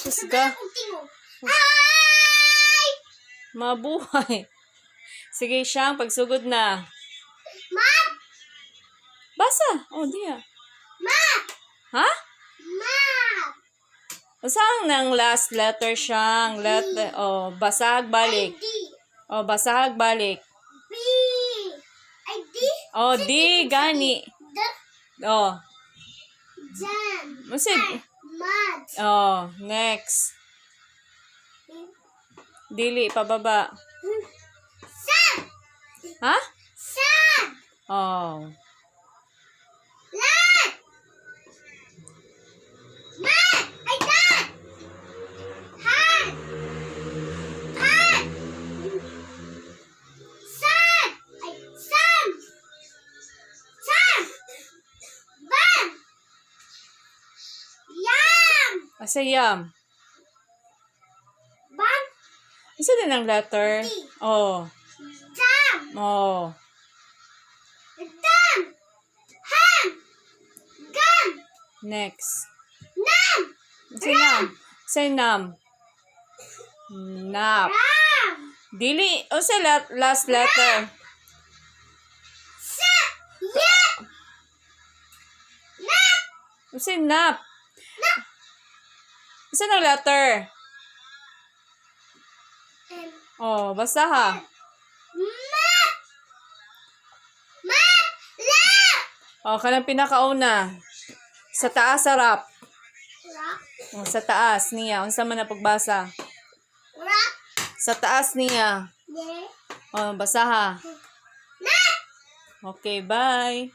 Husga. Ay! Mabuhay. Sige, siyang pagsugod na. Map! Basa. Oh, diya. Map! Ha? Map! Saan ng last letter siyang? Oh, basag balik. D. Oh, basag balik. B. Ay, D. Oh, di gani. D. Oh. Jan. Musig. Mad. Oh, next. Dili pababa. Sad. Ha? Sad. Oh. Lat. Mat. Ay, tat. Han. Han. Sad. Ay, sam. Sam. Bam. Yam. Asayam. Bam. Isa din ang letter. Oh. Dam. Oh. Dam. Ham. Gam. Next. Nam. Sinam. Sinam. Nap. Ram. Dili. O sa last letter. Sa. Ya. Nap. O sa nap. Isa ng letter. Oh, basta ha. Map. Map. La. Oh, kanang pinakauna. Sa taas sarap. Rock. Oh, sa taas niya. Unsa man na pagbasa? Rock. Sa taas niya. De. Oh, basa ha. Map. Okay, bye.